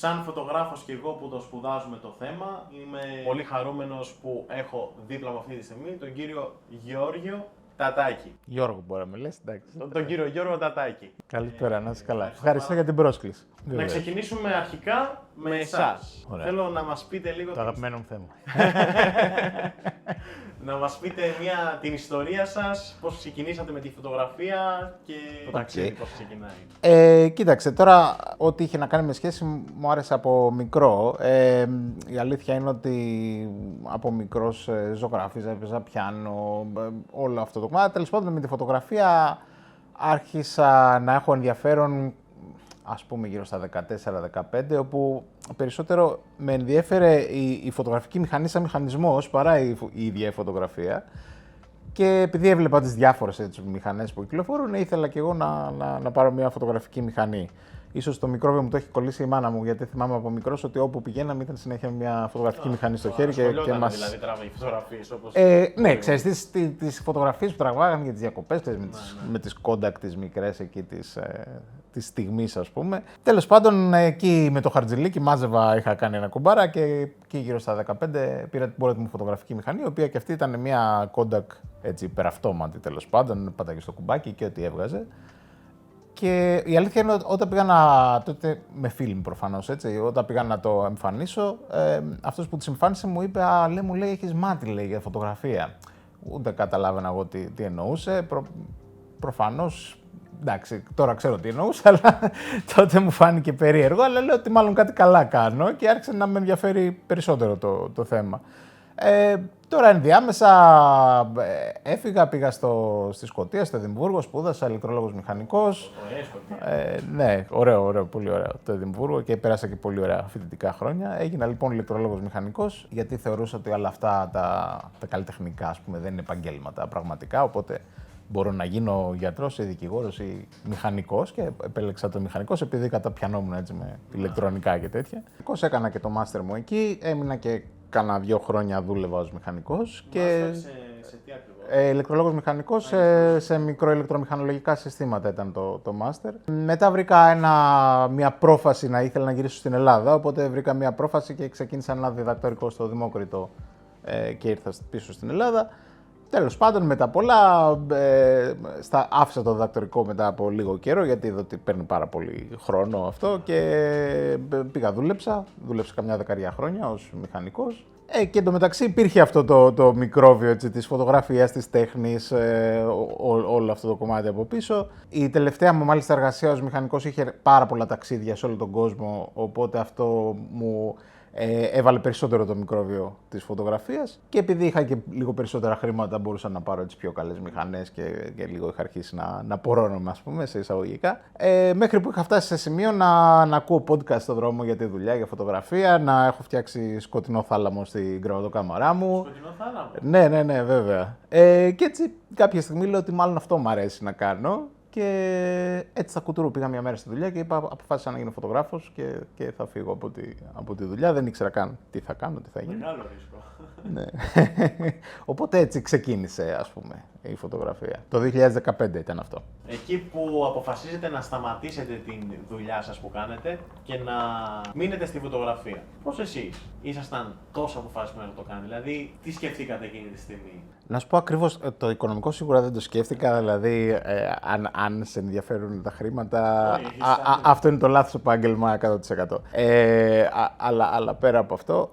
σαν φωτογράφος και εγώ που το σπουδάζουμε το θέμα, είμαι πολύ χαρούμενος που έχω δίπλα μου αυτή τη στιγμή τον κύριο Γεώργιο Τατάκη. Γιώργο μπορεί να με λες, εντάξει. Τον κύριο Γιώργο Τατάκη. Καλησπέρα, να είσαι καλά. Ευχαριστώ για την πρόσκληση. Να ξεκινήσουμε αρχικά με εσάς. Θέλω να μας πείτε λίγο... Το αγαπημένο μου θέμα. Να μας πείτε την ιστορία σας, πώς ξεκινήσατε με τη φωτογραφία και το ταξίδι πώς ξεκινάει. Κοίταξε, τώρα ό,τι είχε να κάνει με σχέση μου άρεσε από μικρό. Η αλήθεια είναι ότι από μικρός ζωγράφιζα, έπαιζα πιάνο, όλο αυτό το κομμάτι. Τέλος πάντων με τη φωτογραφία άρχισα να έχω ενδιαφέρον, ας πούμε γύρω στα 14-15, όπου περισσότερο με ενδιέφερε η φωτογραφική μηχανή σαν μηχανισμός παρά η ίδια η φωτογραφία. Και επειδή έβλεπα τις διάφορες μηχανές που κυκλοφορούν, ήθελα και εγώ να πάρω μια φωτογραφική μηχανή. Ίσως το μικρόβιο μου το έχει κολλήσει η μάνα μου, γιατί θυμάμαι από μικρός ότι όπου πηγαίναμε ήταν συνέχεια μια φωτογραφική μηχανή στο χέρι και μας... Δηλαδή τράβαγε φωτογραφίες όπως... Ναι, ξέρεις, τις φωτογραφίες που τραβάγαμε για τις διακοπές, με τις Kodak τις μικρές εκεί της στιγμής, ας πούμε. Τέλος πάντων, εκεί με το χαρτζηλίκι μάζευα, είχα κάνει ένα κουμπάρα και εκεί γύρω στα 15 πήρα την πρώτη μου φωτογραφική μηχανή, η οποία και αυτή ήταν μια Kodak έτσι υπεραυτόματη, τέλος πάντων, πάταγε στο κουμπάκι και ό,τι έβγαζε. Και η αλήθεια είναι ότι όταν πήγα τότε με φιλμ προφανώς, έτσι, όταν πήγα να το εμφανίσω, αυτός που τις εμφάνισε μου είπε, μου λέει, έχεις μάτι, λέει, για φωτογραφία. Ούτε καταλάβαινα εγώ τι εννοούσε, προφανώς, εντάξει, τώρα ξέρω τι εννοούσε, αλλά τότε μου φάνηκε περίεργο, αλλά λέω ότι μάλλον κάτι καλά κάνω και άρχισε να με ενδιαφέρει περισσότερο το θέμα. Τώρα ενδιάμεσα έφυγα, πήγα στη Σκωτία, στο Εδιμβούργο, σπούδασα ηλεκτρολόγος μηχανικός. Ναι, ωραίο, πολύ ωραίο το Εδιμβούργο και πέρασα και πολύ ωραία φοιτητικά χρόνια. Έγινα λοιπόν ηλεκτρολόγος μηχανικός, γιατί θεωρούσα ότι όλα αυτά τα καλλιτεχνικά, ας πούμε, δεν είναι επαγγέλματα πραγματικά, οπότε μπορώ να γίνω γιατρός ή δικηγόρος ή μηχανικός και επέλεξα το μηχανικός επειδή καταπιανόμουν έτσι με ηλεκτρονικά και τέτοια. Έκανα και το μάστερ μου εκεί, έμεινα και κάνα 2 χρόνια δούλευα ως μηχανικός. Και σε τι ακριβώς? Ηλεκτρολόγος μηχανικός σε μικροηλεκτρομηχανολογικά συστήματα ήταν το μάστερ. Μετά βρήκα μια πρόφαση να ήθελα να γυρίσω στην Ελλάδα, οπότε βρήκα μια πρόφαση και ξεκίνησα ένα διδακτορικό στο Δημόκριτο και ήρθα πίσω στην Ελλάδα. Τέλος πάντων, μετά πολλά, άφησα το διδακτορικό μετά από λίγο καιρό, γιατί είδα ότι παίρνει πάρα πολύ χρόνο αυτό και πήγα δούλεψα καμιά 10 χρόνια ως μηχανικός. Και εντωμεταξύ υπήρχε αυτό το μικρόβιο έτσι, της φωτογραφίας, της τέχνης, όλο αυτό το κομμάτι από πίσω. Η τελευταία μου μάλιστα εργασία ως μηχανικός είχε πάρα πολλά ταξίδια σε όλο τον κόσμο, οπότε αυτό μου έβαλε περισσότερο το μικρόβιο της φωτογραφίας και επειδή είχα και λίγο περισσότερα χρήματα μπορούσα να πάρω τις πιο καλές μηχανές και λίγο είχα αρχίσει να πορώνομαι, ας πούμε, σε εισαγωγικά. Μέχρι που είχα φτάσει σε σημείο να ακούω podcast στο δρόμο για τη δουλειά, για φωτογραφία, να έχω φτιάξει σκοτεινό θάλαμο στην κρεβατοκάμαρά μου. Σκοτεινό θάλαμο? Ναι, βέβαια. Και έτσι κάποια στιγμή λέω ότι μάλλον αυτό μου αρέσει να κάνω. Και έτσι στα κουτούρου πήγα μια μέρα στη δουλειά και αποφάσισα να γίνω φωτογράφος και θα φύγω από τη δουλειά. Δεν ήξερα καν τι θα κάνω, τι θα γίνει. Μεγάλο ρίσκο. Ναι. Οπότε έτσι ξεκίνησε, ας πούμε, η φωτογραφία. Το 2015 ήταν αυτό. Εκεί που αποφασίζετε να σταματήσετε τη δουλειά σας που κάνετε και να μείνετε στη φωτογραφία. Πώς εσείς ήσασταν τόσο αποφασισμένοι να το κάνετε, δηλαδή τι σκεφτήκατε εκείνη τη στιγμή? Να σου πω ακριβώς, το οικονομικό σίγουρα δεν το σκέφτηκα, δηλαδή αν σε ενδιαφέρουν τα χρήματα, αυτό είναι το λάθος επάγγελμα 100%. Αλλά πέρα από αυτό,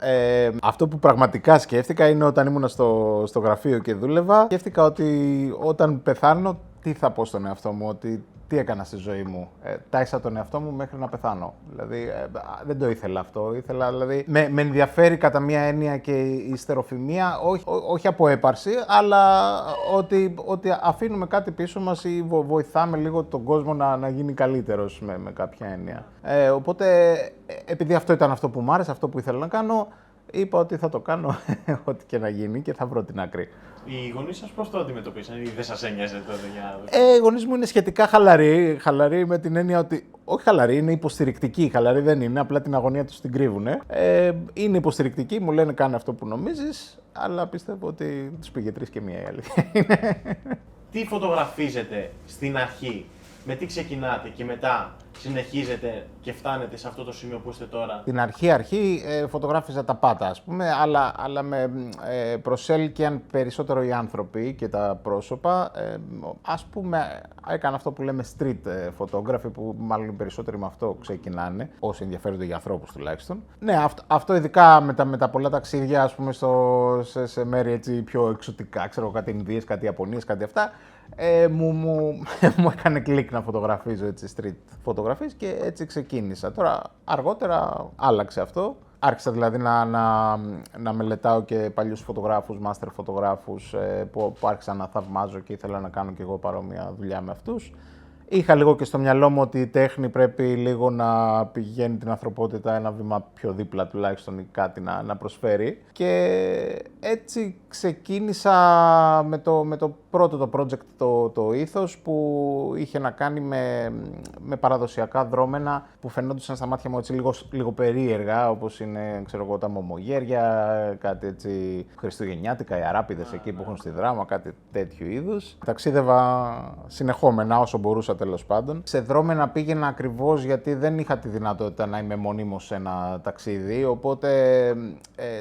αυτό που πραγματικά σκέφτηκα είναι όταν ήμουν στο γραφείο και δούλευα, σκέφτηκα ότι όταν πεθάνω, τι θα πω στον εαυτό μου, ότι τι έκανα στη ζωή μου. Τάισα τον εαυτό μου μέχρι να πεθάνω. Δηλαδή, δεν το ήθελα αυτό. Δηλαδή, με ενδιαφέρει κατά μία έννοια και η στεροφημία, όχι από έπαρση, αλλά ότι αφήνουμε κάτι πίσω μας ή βοηθάμε λίγο τον κόσμο να γίνει καλύτερος με κάποια έννοια. Οπότε, επειδή αυτό ήταν αυτό που μου άρεσε, αυτό που ήθελα να κάνω, είπα ότι θα το κάνω ό,τι και να γίνει και θα βρω την άκρη. Οι γονείς σας πώς το αντιμετωπίσαν ή δεν σας ένοιαζε τότε για... Οι γονείς μου είναι σχετικά χαλαροί με την έννοια ότι, όχι χαλαροί, είναι υποστηρικτικοί. Χαλαροί δεν είναι, απλά την αγωνία τους την κρύβουν. Είναι υποστηρικτικοί, μου λένε κάνε αυτό που νομίζεις, αλλά πιστεύω ότι τους πήγε 3 και 1 η αλήθεια. Τι φωτογραφίζετε στην αρχή? με τι ξεκινάτε και μετά συνεχίζετε και φτάνετε σε αυτό το σημείο που είστε τώρα? Την αρχή φωτογράφιζα τα πάντα, ας πούμε, αλλά με προσέλκυαν περισσότερο οι άνθρωποι και τα πρόσωπα. Ας πούμε, έκανα αυτό που λέμε street photography, που μάλλον περισσότεροι με αυτό ξεκινάνε, όσοι ενδιαφέρονται για ανθρώπους τουλάχιστον. Ναι, αυτό ειδικά με τα πολλά ταξίδια, ας πούμε, σε μέρη έτσι πιο εξωτικά, ξέρω, κάτι Ινδίες, κάτι Ιαπωνίες, κάτι αυτά, μου έκανε κλικ να φωτογραφίζω έτσι street φωτογραφίες και έτσι ξεκίνησα. Τώρα αργότερα άλλαξε αυτό. Άρχισα δηλαδή να μελετάω και παλιούς φωτογράφους, master φωτογράφους που άρχισα να θαυμάζω και ήθελα να κάνω κι εγώ παρόμοια δουλειά με αυτούς. Είχα λίγο και στο μυαλό μου ότι η τέχνη πρέπει λίγο να πηγαίνει την ανθρωπότητα ένα βήμα πιο δίπλα τουλάχιστον ή κάτι να προσφέρει. Και έτσι ξεκίνησα με το πρώτο το project, το ήθος, που είχε να κάνει με παραδοσιακά δρόμενα που φαινόντουσαν στα μάτια μου έτσι λίγο περίεργα, όπως είναι, ξέρω εγώ, τα μομογέρια, κάτι έτσι χριστουγεννιάτικα, οι αράπηδες εκεί που έχουν στη Δράμα, κάτι τέτοιου είδους. Ταξίδευα συνεχόμενα όσο μπορούσα, τέλος πάντων. Σε δρόμενα πήγαινα ακριβώς γιατί δεν είχα τη δυνατότητα να είμαι μονίμως σε ένα ταξίδι, οπότε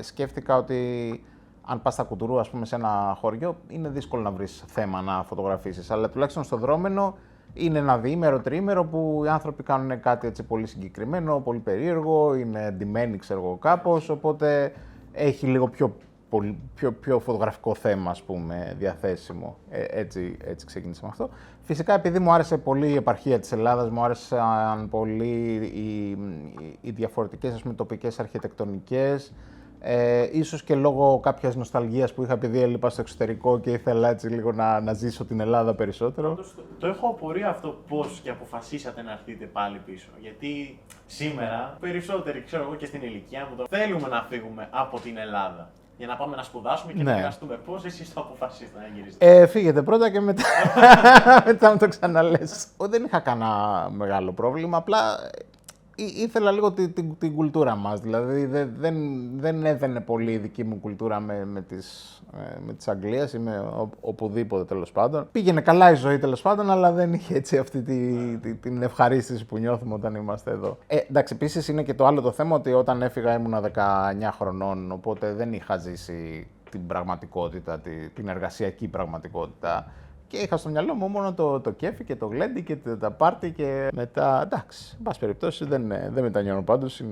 σκέφτηκα ότι αν πας στα Κουτουρού, ας πούμε, σε ένα χωριό, είναι δύσκολο να βρεις θέμα να φωτογραφίσεις, αλλά τουλάχιστον στο δρόμενο είναι ένα διήμερο, τριήμερο που οι άνθρωποι κάνουν κάτι έτσι πολύ συγκεκριμένο, πολύ περίεργο, είναι εντυμένοι, ξέρω εγώ, κάπως, οπότε έχει λίγο πιο φωτογραφικό θέμα, ας πούμε, διαθέσιμο. Έτσι ξεκίνησα με αυτό. Φυσικά, επειδή μου άρεσε πολύ η επαρχία της Ελλάδας, μου άρεσαν πολύ οι διαφορετικές, ας πούμε, τοπικές αρχιτεκτονικές, ίσως και λόγω κάποιας νοσταλγίας που είχα, επειδή έλειπα στο εξωτερικό και ήθελα έτσι λίγο να ζήσω την Ελλάδα περισσότερο. Το έχω απορία αυτό, πώς και αποφασίσατε να έρθετε πάλι πίσω. Γιατί σήμερα περισσότεροι, ξέρω εγώ και στην ηλικία μου, θέλουμε να φύγουμε από την Ελλάδα για να πάμε να σπουδάσουμε και να εργαστούμε. Πώς εσείς το αποφασίσατε να γυρίσετε? Φύγετε πρώτα και μετά, μετά μου το ξαναλες. Δεν είχα κανένα μεγάλο πρόβλημα, απλά ήθελα λίγο την κουλτούρα μας, δηλαδή δεν έδαινε πολύ η δική μου κουλτούρα με της Αγγλίας ή με οπουδήποτε, τέλος πάντων. Πήγαινε καλά η ζωή, τέλος πάντων, αλλά δεν είχε έτσι αυτή την ευχαρίστηση που νιώθουμε όταν είμαστε εδώ. Εντάξει, επίσης είναι και το άλλο το θέμα ότι όταν έφυγα ήμουνα 19 χρονών, οπότε δεν είχα ζήσει την πραγματικότητα, την εργασιακή πραγματικότητα. Και είχα στο μυαλό μου μόνο το κέφι και το γλέντι και τα πάρτι και μετά, εντάξει, εν πάση περιπτώσει δεν μετανιώνω πάντως,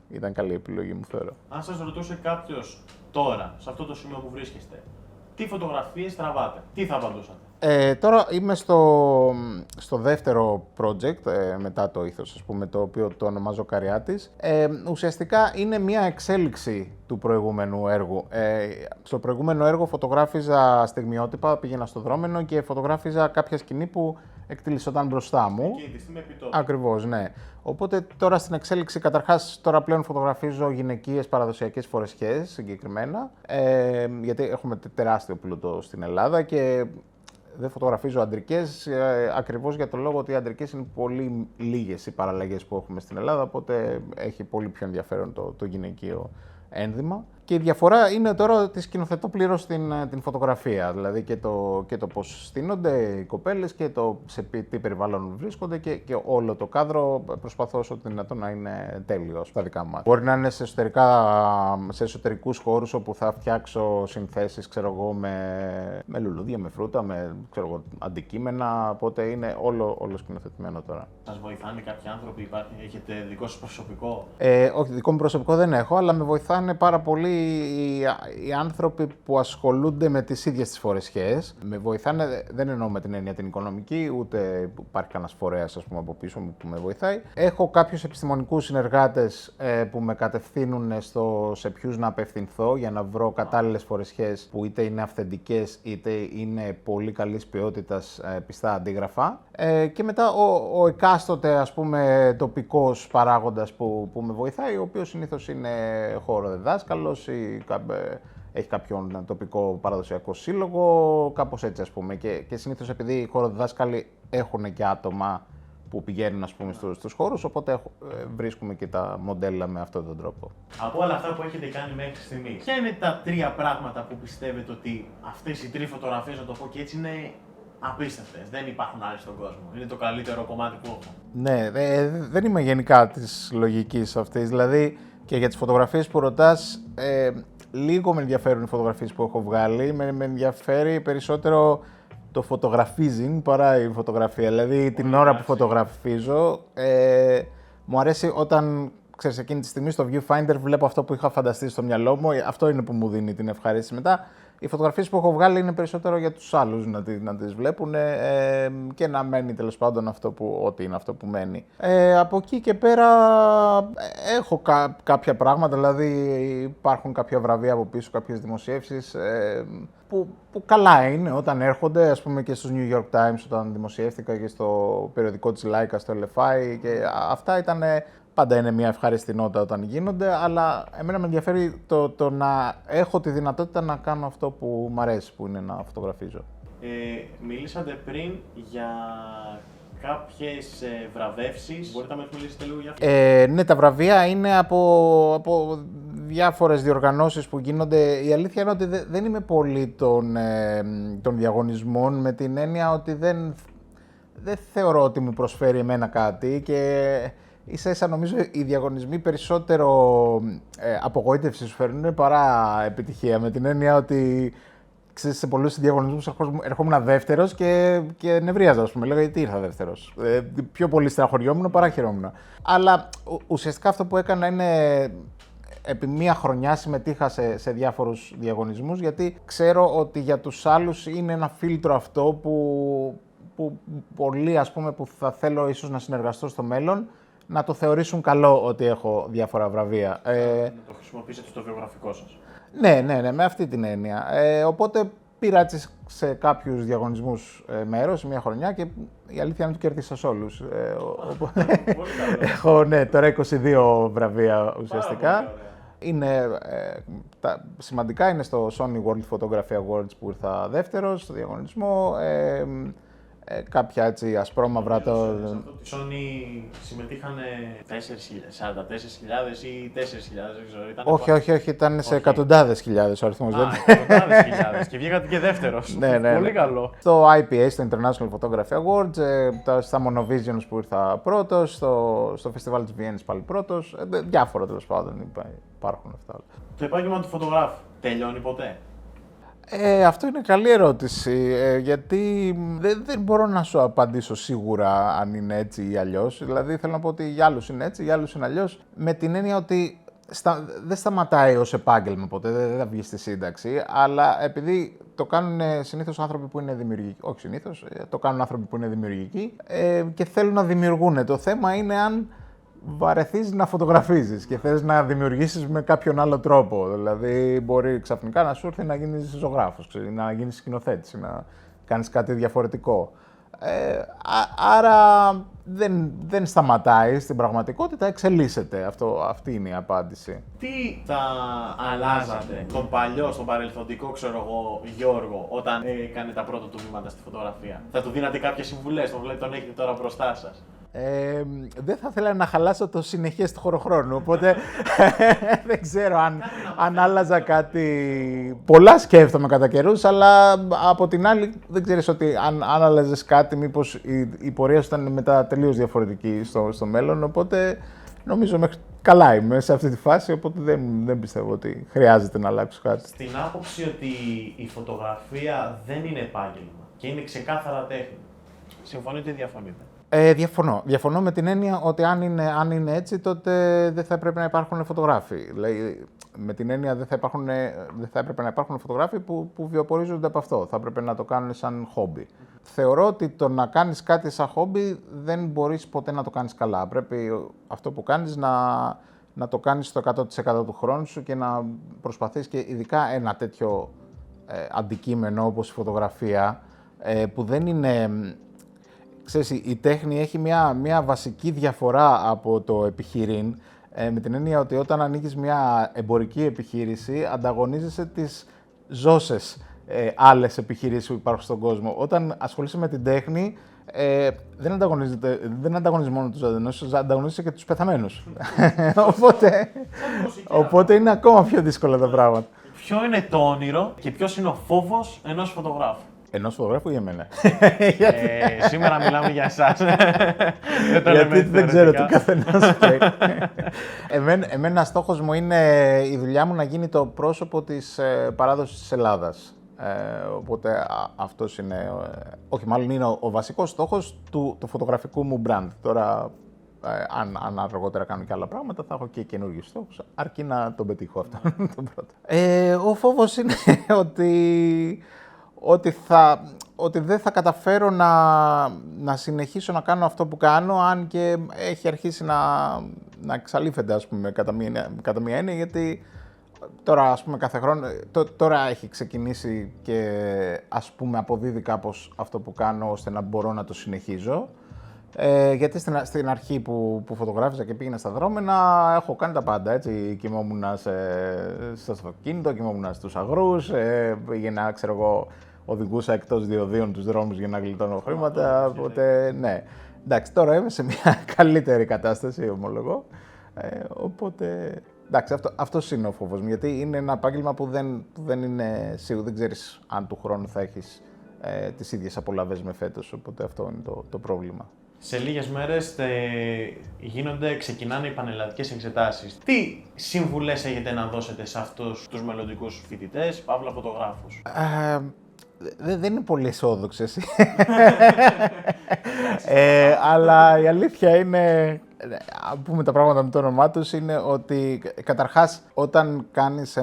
ήταν καλή επιλογή μου, θεωρώ. Αν σας ρωτούσε κάποιος τώρα, σε αυτό το σημείο που βρίσκεστε, τι φωτογραφίες τραβάτε, τι θα απαντούσατε? Τώρα είμαι στο δεύτερο project, μετά το ήθος, ας πούμε, το οποίο το ονομάζω Καριάτης. Ουσιαστικά είναι μια εξέλιξη του προηγούμενου έργου. Στο προηγούμενο έργο φωτογράφιζα στιγμιότυπα, πήγαινα στο δρόμενο και φωτογράφιζα κάποια σκηνή που εκτελισόταν μπροστά μου. Εκεί, τη στιγμή επιτόπου. Ακριβώς, ναι. Οπότε τώρα στην εξέλιξη, καταρχάς, τώρα πλέον φωτογραφίζω γυναικείες παραδοσιακές φορεσιές συγκεκριμένα, γιατί έχουμε τεράστιο πλούτο στην Ελλάδα και δεν φωτογραφίζω αντρικές, ακριβώς για το λόγο ότι οι αντρικές είναι πολύ λίγες οι παραλλαγές που έχουμε στην Ελλάδα, οπότε έχει πολύ πιο ενδιαφέρον το γυναικείο ένδυμα. Και η διαφορά είναι τώρα ότι σκηνοθετώ πλήρως την φωτογραφία, δηλαδή και το πώς στείνονται οι κοπέλες και το σε τι περιβάλλον βρίσκονται και όλο το κάδρο προσπαθώ όσο το δυνατόν να είναι τέλειο στα δικά μου. Μπορεί να είναι σε εσωτερικούς χώρους όπου θα φτιάξω συνθέσεις, ξέρω εγώ, με λουλούδια, με φρούτα, με αντικείμενα, οπότε είναι όλο σκηνοθετημένο τώρα. Σας βοηθάνε κάποιοι άνθρωποι, έχετε δικό σας προσωπικό? Όχι, δικό μου προσωπικό δεν έχω, αλλά με βοηθάνε πάρα πολύ οι άνθρωποι που ασχολούνται με τις ίδιες τις φορεσιές. Με βοηθάνε, δεν εννοώ με την έννοια την οικονομική, ούτε υπάρχει κανένας φορέας, ας πούμε, από πίσω μου που με βοηθάει. Έχω κάποιους επιστημονικούς συνεργάτες που με κατευθύνουν σε ποιους να απευθυνθώ για να βρω κατάλληλες φορεσιές που είτε είναι αυθεντικές είτε είναι πολύ καλής ποιότητας πιστά αντίγραφα. Και μετά ο εκάστοτε, ας πούμε, τοπικός παράγοντας που με βοηθάει, ο οποίος συνήθως είναι χωροδιδάσκαλος ή έχει κάποιον τοπικό παραδοσιακό σύλλογο, κάπως έτσι, ας πούμε. Και συνήθως επειδή οι χωροδιδάσκαλοι έχουν και άτομα που πηγαίνουν, ας πούμε, στους χώρους, οπότε βρίσκουμε και τα μοντέλα με αυτόν τον τρόπο. Από όλα αυτά που έχετε κάνει μέχρι στιγμή, ποια είναι τα τρία πράγματα που πιστεύετε ότι αυτές οι τρεις φωτογραφίες, να το πω και έτσι, είναι απίστευτες. Δεν υπάρχουν άλλες στον κόσμο. Είναι το καλύτερο κομμάτι που έχω. Ναι, δεν είμαι γενικά της λογικής αυτής. Δηλαδή και για τις φωτογραφίες που ρωτάς, λίγο με ενδιαφέρουν οι φωτογραφίες που έχω βγάλει. Με ενδιαφέρει περισσότερο το φωτογραφίζing παρά η φωτογραφία. Δηλαδή την ώρα που φωτογραφίζω, μου αρέσει όταν, ξέρεις, εκείνη τη στιγμή στο viewfinder βλέπω αυτό που είχα φανταστεί στο μυαλό μου. Αυτό είναι που μου δίνει την ευχαρίστηση. Μετά οι φωτογραφίες που έχω βγάλει είναι περισσότερο για τους άλλους να τις βλέπουν και να μένει τέλος πάντων ό,τι είναι αυτό που μένει. Από εκεί και πέρα έχω κάποια πράγματα, δηλαδή υπάρχουν κάποια βραβεία από πίσω, κάποιες δημοσιεύσεις που καλά είναι όταν έρχονται, ας πούμε και στους New York Times όταν δημοσιεύτηκα και στο περιοδικό της Leica, στο LFI και αυτά ήταν... Πάντα είναι μια ευχάριστη νότα όταν γίνονται, αλλά εμένα με ενδιαφέρει το να έχω τη δυνατότητα να κάνω αυτό που μου αρέσει, που είναι να φωτογραφίζω. Μιλήσατε πριν για κάποιες βραβεύσεις. Μπορείτε να μας μιλήσετε λίγο για αυτό? Ναι, τα βραβεία είναι από διάφορες διοργανώσεις που γίνονται. Η αλήθεια είναι ότι δεν είμαι πολύ των διαγωνισμών, με την έννοια ότι δεν θεωρώ ότι μου προσφέρει εμένα κάτι και... Ίσα-ίσα νομίζω οι διαγωνισμοί περισσότερο απογοήτευση σου φέρνουν παρά επιτυχία. Με την έννοια ότι ξέρεις, σε πολλούς διαγωνισμούς ερχόμουν δεύτερος και νευρίαζα, ας πούμε. Λέγα γιατί ήρθα δεύτερος. Πιο πολύ στεναχωριόμουν παρά χαιρόμουν. Αλλά ουσιαστικά αυτό που έκανα είναι επί μία χρονιά συμμετείχα σε διάφορους διαγωνισμούς, γιατί ξέρω ότι για τους άλλους είναι ένα φίλτρο αυτό που πολλοί, ας πούμε, που θα θέλω ίσως να συνεργαστώ στο μέλλον, να το θεωρήσουν καλό ότι έχω διάφορα βραβεία. Να το χρησιμοποιήσετε στο βιογραφικό σας. Ναι, με αυτή την έννοια. Οπότε πήρα έτσι σε κάποιους διαγωνισμούς μέρος, μια χρονιά και η αλήθεια είναι ότι κέρδισα σε όλους. Έχω τώρα 22 βραβεία ουσιαστικά. Είναι, σημαντικά είναι στο Sony World Photography Awards που ήρθα δεύτερος στο διαγωνισμό. Κάποια έτσι ασπρόμαυρα. Στη Sony συμμετείχαν 44.000 ή 4.000, δεν ξέρω. Όχι, ήταν σε εκατοντάδες χιλιάδες ο αριθμός. Εκατοντάδες χιλιάδες και βγήκατε και δεύτερος. Ναι. Πολύ καλό. Στο IPA, στο International Photography Awards, στα Monovisions που ήρθα πρώτος, στο Festival της Βιέννης πάλι πρώτος, διάφορα τέλος πάντων υπάρχουν αυτά. Το επάγγελμα του φωτογράφου τελειώνει ποτέ? Αυτό είναι καλή ερώτηση, γιατί δεν μπορώ να σου απαντήσω σίγουρα αν είναι έτσι ή αλλιώς. Δηλαδή θέλω να πω ότι για άλλους είναι έτσι, για άλλους είναι αλλιώς, με την έννοια ότι δεν σταματάει ως επάγγελμα ποτέ, δεν θα βγει στη σύνταξη, αλλά επειδή το κάνουν συνήθως άνθρωποι που είναι δημιουργικοί, όχι συνήθως, το κάνουν άνθρωποι που είναι δημιουργικοί και θέλουν να δημιουργούν. Το θέμα είναι αν βαρεθείς να φωτογραφίζεις και θες να δημιουργήσεις με κάποιον άλλο τρόπο. Δηλαδή, μπορεί ξαφνικά να σου έρθει να γίνεις ζωγράφος, να γίνεις σκηνοθέτης, να κάνεις κάτι διαφορετικό. Άρα δεν σταματάει στην πραγματικότητα, εξελίσσεται. Αυτή είναι η απάντηση. Τι θα αλλάζατε τον παλιό, στον παρελθοντικό, ξέρω εγώ, Γιώργο, όταν έκανε τα πρώτα του βήματα στη φωτογραφία? Θα του δίνατε κάποιες συμβουλές, τον έχετε τώρα μπροστά σας? Δεν θα ήθελα να χαλάσω το συνεχές του χωροχρόνου, οπότε δεν ξέρω αν άλλαζα κάτι. Πολλά σκέφτομαι κατά καιρούς, αλλά από την άλλη δεν ξέρεις ότι αν άλλαζες κάτι, μήπως η πορεία σου ήταν μετά τελείως διαφορετική στο μέλλον, οπότε νομίζω μέχρι καλά είμαι σε αυτή τη φάση, οπότε δεν πιστεύω ότι χρειάζεται να αλλάξω κάτι. Στην άποψη ότι η φωτογραφία δεν είναι επάγγελμα και είναι ξεκάθαρα τέχνη, συμφωνείτε ή διαφωνείτε? Διαφωνώ με την έννοια ότι αν είναι έτσι, τότε δεν θα έπρεπε να υπάρχουν φωτογράφοι. Δηλαδή, με την έννοια δεν θα έπρεπε να υπάρχουν φωτογράφοι που βιοπορίζονται από αυτό. Θα έπρεπε να το κάνουν σαν χόμπι. Θεωρώ ότι το να κάνεις κάτι σαν χόμπι δεν μπορείς ποτέ να το κάνεις καλά. Πρέπει αυτό που κάνεις να το κάνεις στο 100% του χρόνου σου και να προσπαθείς, και ειδικά ένα τέτοιο αντικείμενο όπως η φωτογραφία, που δεν είναι... Ξέρεις, η τέχνη έχει μια βασική διαφορά από το επιχειρήν, με την έννοια ότι όταν ανοίγεις μια εμπορική επιχείρηση, ανταγωνίζεσαι τις ζώσες άλλες επιχειρήσεις που υπάρχουν στον κόσμο. Όταν ασχολείσαι με την τέχνη, δεν ανταγωνίζεις μόνο τους ζωντανούς, ανταγωνίζεσαι και τους πεθαμένους. Οπότε είναι ακόμα πιο δύσκολα τα πράγματα. Ποιο είναι το όνειρο και ποιος είναι ο φόβος ενός φωτογράφου? Ενός φωτογράφου ή εμένα? Σήμερα μιλάμε για εσάς. Γιατί δεν ξέρω τι καθένας φταίει. Εμένα στόχος μου είναι η δουλειά μου να γίνει το πρόσωπο της παράδοσης της Ελλάδας. Οπότε αυτός είναι, όχι μάλλον είναι ο βασικός στόχος του φωτογραφικού μου brand. Τώρα, αν αργότερα κάνω και άλλα πράγματα, θα έχω και καινούργιους στόχους, αρκεί να τον πετύχω αυτό τον πρώτο. Ο φόβος είναι ότι δεν θα καταφέρω να συνεχίσω να κάνω αυτό που κάνω, αν και έχει αρχίσει να εξαλείφεται, ας πούμε, κατά μία έννοια, γιατί τώρα, ας πούμε, κάθε χρόνο, τώρα έχει ξεκινήσει και, ας πούμε, αποδίδει κάπως αυτό που κάνω, ώστε να μπορώ να το συνεχίζω. Γιατί στην αρχή που φωτογράφιζα και πήγαινα στα δρόμενα, έχω κάνει τα πάντα, έτσι. Κοιμόμουν στο αυτοκίνητο, κοιμόμουν στους αγρούς, πήγαινα, ξέρω εγώ, οδηγούσα εκτός διοδίων τους δρόμους για να γλιτώνω χρήματα, οπότε ναι. Εντάξει, τώρα είμαι σε μια καλύτερη κατάσταση, ομολογώ, οπότε... Εντάξει, αυτός είναι ο φόβος μου, γιατί είναι ένα επάγγελμα που δεν είναι σίγουρο, δεν ξέρεις αν του χρόνου θα έχεις τις ίδιες απολαβές με φέτος, οπότε αυτό είναι το πρόβλημα. Σε λίγες μέρες ξεκινάνε οι πανελλαδικές εξετάσεις. Τι συμβουλές έχετε να δώσετε σε αυτούς τους μελλοντικούς φοιτητές, παύλα φωτογράφους? Δεν είναι πολύ αισιόδοξες. Αλλά η αλήθεια είναι, αν πούμε τα πράγματα με το όνομά τους, είναι ότι καταρχάς όταν κάνεις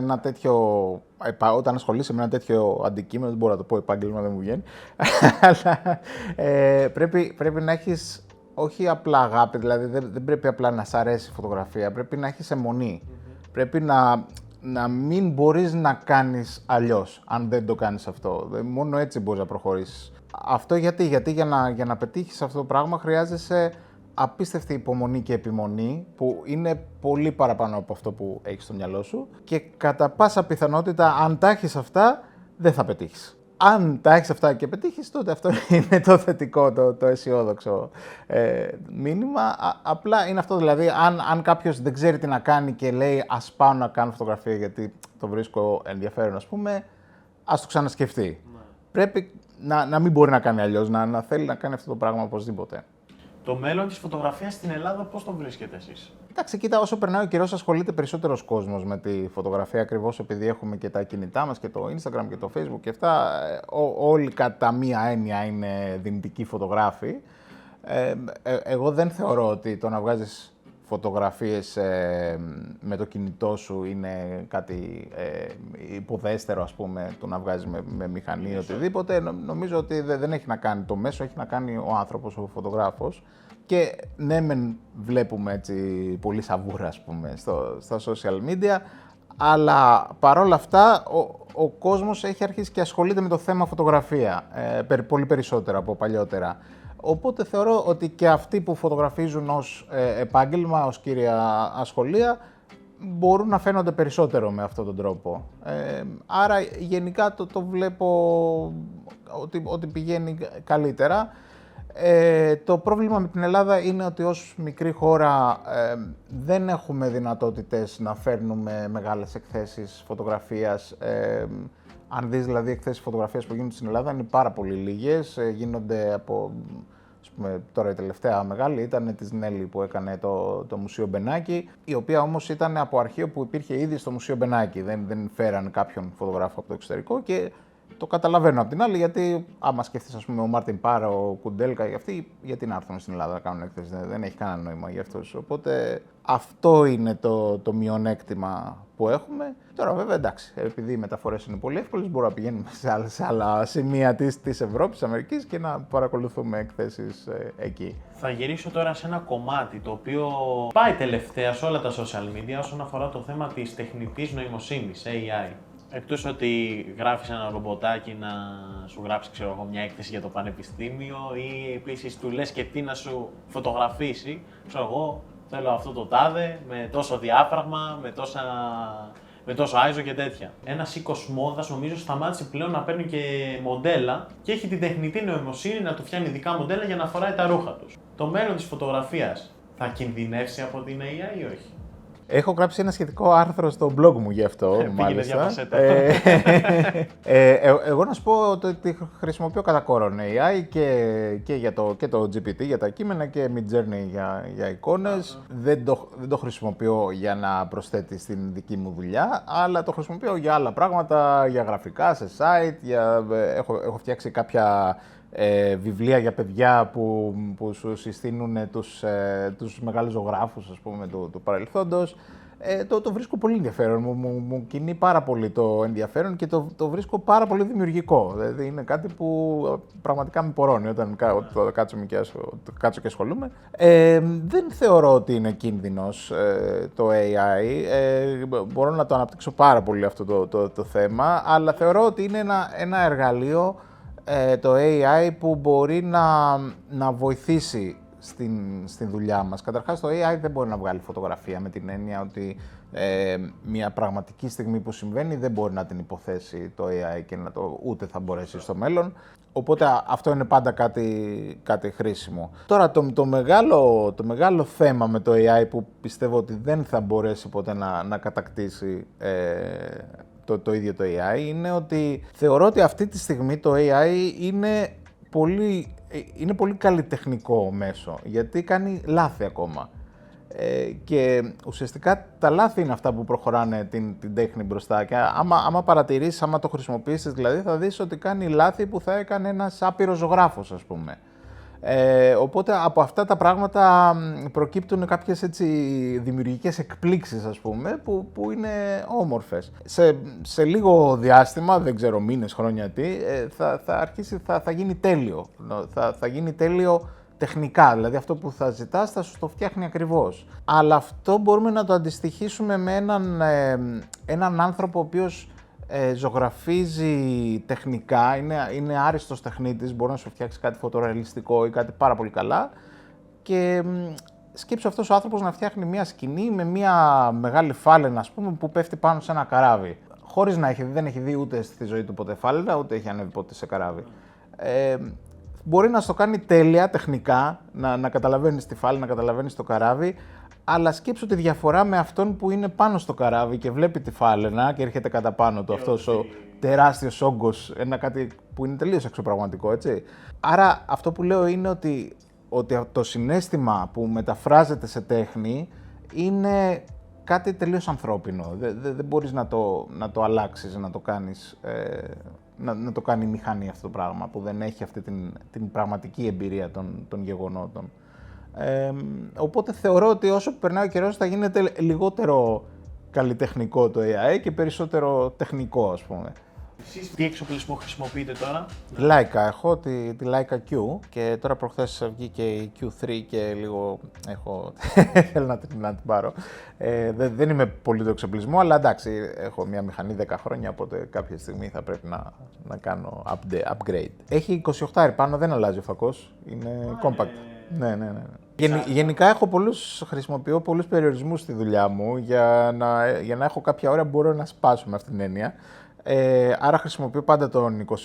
όταν ασχολείσαι με ένα τέτοιο αντικείμενο, δεν μπορώ να το πω επάγγελμα, δεν μου βγαίνει, αλλά πρέπει να έχεις όχι απλά αγάπη, δηλαδή δεν πρέπει απλά να σ' αρέσει η φωτογραφία, πρέπει να έχεις αιμονή. Πρέπει να μην μπορείς να κάνεις αλλιώς, αν δεν το κάνεις αυτό. Μόνο έτσι μπορείς να προχωρήσεις. Αυτό γιατί για να πετύχεις αυτό το πράγμα χρειάζεσαι απίστευτη υπομονή και επιμονή, που είναι πολύ παραπάνω από αυτό που έχεις στο μυαλό σου, και κατά πάσα πιθανότητα, αν τα έχεις αυτά, δεν θα πετύχεις. Αν τα έχεις αυτά και πετύχεις, τότε αυτό είναι το θετικό, το αισιόδοξο μήνυμα. Απλά είναι αυτό, δηλαδή, αν κάποιος δεν ξέρει τι να κάνει και λέει ας πάω να κάνω φωτογραφία γιατί το βρίσκω ενδιαφέρον, ας πούμε, ας το ξανασκεφτεί. Ναι. Πρέπει να μην μπορεί να κάνει αλλιώς, να θέλει να κάνει αυτό το πράγμα οπωσδήποτε. Το μέλλον της φωτογραφίας στην Ελλάδα πώς το βρίσκετε εσείς? Εντάξει, κοίτα, όσο περνάει ο καιρός ασχολείται περισσότερος κόσμος με τη φωτογραφία, ακριβώς επειδή έχουμε και τα κινητά μας και το Instagram και το Facebook και αυτά. Όλοι κατά μία έννοια είναι δυνητικοί φωτογράφοι. Εγώ δεν θεωρώ ότι το να βγάζεις φωτογραφίες με το κινητό σου είναι κάτι υποδέστερο, ας πούμε, το να βγάζεις με μηχανή ή οτιδήποτε. Νομίζω ότι δεν έχει να κάνει το μέσο, έχει να κάνει ο άνθρωπος, ο φωτογράφος. Και ναι, μεν βλέπουμε έτσι πολύ σαβούρα, ας πούμε, στα social media, αλλά παρόλα αυτά ο κόσμος έχει αρχίσει και ασχολείται με το θέμα φωτογραφία, πολύ περισσότερο από παλιότερα. Οπότε θεωρώ ότι και αυτοί που φωτογραφίζουν ως επάγγελμα, ως κύρια ασχολία, μπορούν να φαίνονται περισσότερο με αυτόν τον τρόπο. Άρα γενικά το βλέπω ότι πηγαίνει καλύτερα. Το πρόβλημα με την Ελλάδα είναι ότι ως μικρή χώρα δεν έχουμε δυνατότητες να φέρνουμε μεγάλες εκθέσεις φωτογραφίας. Αν δεις δηλαδή εκθέσεις φωτογραφίας που γίνονται στην Ελλάδα, είναι πάρα πολύ λίγες. Γίνονται από, ας πούμε, τώρα η τελευταία μεγάλη ήταν της Νέλη που έκανε το Μουσείο Μπενάκη, η οποία όμως ήταν από αρχείο που υπήρχε ήδη στο Μουσείο Μπενάκη. Δεν φέραν κάποιον φωτογράφο από το εξωτερικό και το καταλαβαίνω απ' την άλλη, γιατί άμα σκεφτείς, ας πούμε, ο Μάρτιν Πάρα, ο Κουντέλκα, γιατί να έρθουν στην Ελλάδα να κάνουν έκθεση, δεν έχει κανένα νόημα για αυτούς. Οπότε αυτό είναι το μειονέκτημα που έχουμε. Τώρα βέβαια, εντάξει, επειδή οι μεταφορές είναι πολύ εύκολες, μπορούμε να πηγαίνουμε σε άλλα σημεία της Ευρώπης, της Αμερικής και να παρακολουθούμε εκθέσεις εκεί. Θα γυρίσω τώρα σε ένα κομμάτι το οποίο πάει τελευταία σε όλα τα social media όσον αφορά το θέμα της τεχνητής νοημοσύνης, AI. Εκτός ότι γράφεις ένα ρομποτάκι να σου γράψει, ξέρω εγώ, μια έκθεση για το πανεπιστήμιο ή επίσης του λες και τι να σου φωτογραφίσει, ξέρω εγώ, θέλω αυτό το τάδε, με τόσο διάφραγμα, με τόσο ISO και τέτοια. Ένας οίκος μόδας νομίζω σταμάτησε πλέον να παίρνει και μοντέλα και έχει την τεχνητή νοημοσύνη να του φτιάνει ειδικά μοντέλα για να φοράει τα ρούχα τους. Το μέλλον της φωτογραφίας θα κινδυνεύσει από την AI ή όχι? Έχω γράψει ένα σχετικό άρθρο στο blog μου γι' αυτό, μάλιστα. Εγώ να σου πω ότι χρησιμοποιώ κατά κόρον AI και για το GPT, για τα κείμενα και Midjourney για εικόνες. Δεν το χρησιμοποιώ για να προσθέτει στην δική μου δουλειά, αλλά το χρησιμοποιώ για άλλα πράγματα, για γραφικά, σε site, έχω φτιάξει κάποια βιβλία για παιδιά που σου συστήνουν τους μεγάλους ζωγράφους, ας πούμε, του παρελθόντος. Το βρίσκω πολύ ενδιαφέρον, μου κινεί πάρα πολύ το ενδιαφέρον και το βρίσκω πάρα πολύ δημιουργικό. Δηλαδή είναι κάτι που πραγματικά με πορώνει όταν κάτσω και ασχολούμαι. Δεν θεωρώ ότι είναι κίνδυνος το AI. Μπορώ να το αναπτύξω πάρα πολύ αυτό το θέμα, αλλά θεωρώ ότι είναι ένα εργαλείο, το AI, που μπορεί να βοηθήσει στην δουλειά μας. Καταρχάς, το AI δεν μπορεί να βγάλει φωτογραφία, με την έννοια ότι μια πραγματική στιγμή που συμβαίνει δεν μπορεί να την υποθέσει το AI και ούτε θα μπορέσει στο μέλλον. Οπότε αυτό είναι πάντα κάτι χρήσιμο. Τώρα το μεγάλο θέμα με το AI που πιστεύω ότι δεν θα μπορέσει ποτέ να κατακτήσει το ίδιο το AI είναι ότι θεωρώ ότι αυτή τη στιγμή το AI είναι πολύ καλλιτεχνικό μέσο, γιατί κάνει λάθη ακόμα. Και ουσιαστικά τα λάθη είναι αυτά που προχωράνε την τέχνη μπροστά. Και άμα παρατηρήσεις, άμα το χρησιμοποιήσεις, δηλαδή θα δεις ότι κάνει λάθη που θα έκανε ένας άπειρος ζωγράφος, ας πούμε. Οπότε από αυτά τα πράγματα προκύπτουν κάποιες έτσι δημιουργικές εκπλήξεις, ας πούμε, που είναι όμορφες. Σε λίγο διάστημα, δεν ξέρω, μήνες, χρόνια τι, θα γίνει τέλειο. Θα γίνει τέλειο τεχνικά, δηλαδή αυτό που θα ζητάς θα σου το φτιάχνει ακριβώς. Αλλά αυτό μπορούμε να το αντιστοιχίσουμε με έναν άνθρωπο ο οποίος ζωγραφίζει τεχνικά, είναι άριστος τεχνίτης, μπορεί να σου φτιάξει κάτι φωτορεαλιστικό ή κάτι πάρα πολύ καλά, και σκέψου αυτός ο άνθρωπος να φτιάχνει μια σκηνή με μια μεγάλη φάλαινα, ας πούμε, που πέφτει πάνω σε ένα καράβι, χωρίς δεν έχει δει ούτε στη ζωή του ποτέ φάλαινα, ούτε έχει ανέβει ποτέ σε καράβι. Μπορεί να στο κάνει τέλεια τεχνικά, να καταλαβαίνεις τη φάλαινα, να καταλαβαίνεις το καράβι, αλλά σκέψου τη διαφορά με αυτόν που είναι πάνω στο καράβι και βλέπει τη φάλαινα και έρχεται κατά πάνω του αυτός ο τεράστιος όγκος, κάτι που είναι τελείως εξωπραγματικό, έτσι. Άρα αυτό που λέω είναι ότι το συναίσθημα που μεταφράζεται σε τέχνη είναι κάτι τελείως ανθρώπινο. Δεν μπορείς να το αλλάξεις, να το κάνεις, να το κάνει η μηχανή αυτό το πράγμα, που δεν έχει αυτή την πραγματική εμπειρία των γεγονότων. Οπότε θεωρώ ότι όσο περνάει ο καιρός θα γίνεται λιγότερο καλλιτεχνικό το AI και περισσότερο τεχνικό, ας πούμε. Εσείς τι εξοπλισμό χρησιμοποιείτε τώρα? Leica, έχω τη Leica Q και τώρα προχθές βγήκε η Q3 και λίγο θέλω να την πάρω. Δεν είμαι πολύ το εξοπλισμό, αλλά εντάξει, έχω μια μηχανή 10 χρόνια, οπότε κάποια στιγμή θα πρέπει να κάνω upgrade. Έχει 28 πάνω, δεν αλλάζει ο φακός, είναι compact. Ναι. Γενικά χρησιμοποιώ πολλούς περιορισμούς στη δουλειά μου για να έχω κάποια ώρα που μπορώ να σπάσω, με αυτήν την έννοια. Άρα χρησιμοποιώ πάντα τον 28,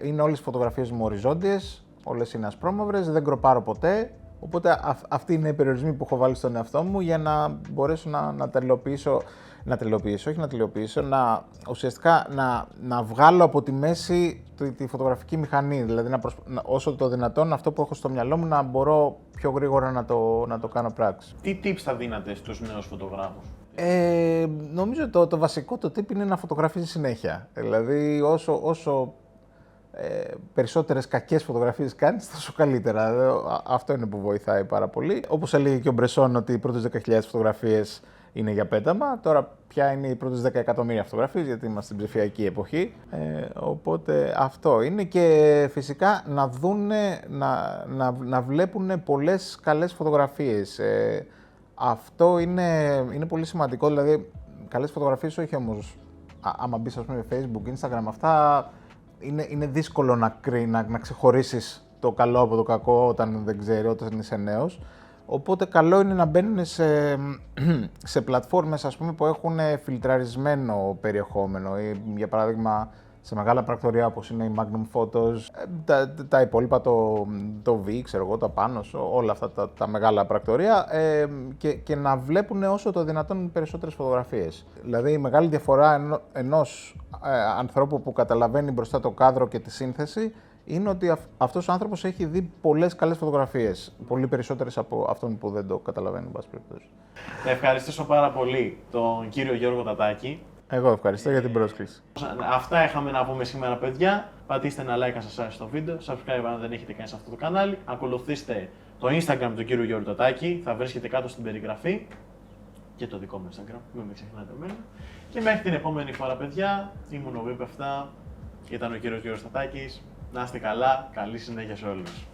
είναι όλες οι φωτογραφίες μου οριζόντιες, όλες είναι ασπρόμαυρες, δεν γκροπάρω ποτέ. Οπότε αυτοί είναι οι περιορισμοί που έχω βάλει στον εαυτό μου για να μπορέσω ουσιαστικά να βγάλω από τη μέση τη φωτογραφική μηχανή, δηλαδή όσο το δυνατόν αυτό που έχω στο μυαλό μου να μπορώ πιο γρήγορα να το κάνω πράξη. Τι tips θα δίνατε στους νέους φωτογράφους? Νομίζω το βασικό το tip είναι να φωτογραφίζει συνέχεια. Δηλαδή όσο περισσότερες κακές φωτογραφίες κάνεις, τόσο καλύτερα. Αυτό είναι που βοηθάει πάρα πολύ. Όπως έλεγε και ο Μπρεσόν, ότι οι πρώτες 10.000 φωτογραφίες είναι για πέταμα. Τώρα πια είναι οι πρώτες 10 εκατομμύρια φωτογραφίες, γιατί είμαστε στην ψηφιακή εποχή. Οπότε αυτό είναι, και φυσικά να βλέπουν πολλές καλές φωτογραφίες. Αυτό είναι πολύ σημαντικό, δηλαδή καλές φωτογραφίες, όχι όμως άμα μπεις, ας πούμε, Facebook, Instagram, αυτά είναι δύσκολο να ξεχωρίσεις το καλό από το κακό όταν δεν ξέρει, όταν είσαι νέος. Οπότε καλό είναι να μπαίνουν σε πλατφόρμες, ας πούμε, που έχουν φιλτραρισμένο περιεχόμενο, ή για παράδειγμα σε μεγάλα πρακτορεία όπως είναι η Magnum Photos, τα υπόλοιπα, το V, ξέρω εγώ, τα Panos, όλα αυτά τα μεγάλα πρακτορεία και να βλέπουν όσο το δυνατόν περισσότερες φωτογραφίες. Δηλαδή η μεγάλη διαφορά ενός ανθρώπου που καταλαβαίνει μπροστά το κάδρο και τη σύνθεση είναι ότι αυτός ο άνθρωπος έχει δει πολλές καλές φωτογραφίες, πολύ περισσότερες από αυτόν που δεν το καταλαβαίνει, εν πάση περιπτώσει. Θα ευχαριστήσω πάρα πολύ τον κύριο Γιώργο Τατάκη. Εγώ ευχαριστώ για την πρόσκληση. Αυτά είχαμε να πούμε σήμερα, παιδιά. Πατήστε ένα like αν σας άρεσε το βίντεο, subscribe αν δεν έχετε κάνει σε αυτό το κανάλι. Ακολουθήστε το Instagram του κύριου Γιώργου Τατάκη, θα βρίσκεται κάτω στην περιγραφή. Και το δικό μου Instagram, μην με ξεχνάτε εμένα. Και μέχρι την επόμενη φορά, παιδιά, ήμουν ο Βίπ 7 και ήταν ο κύριος Γιώργος Τατάκης. Να είστε καλά, καλή συνέχεια σε όλους.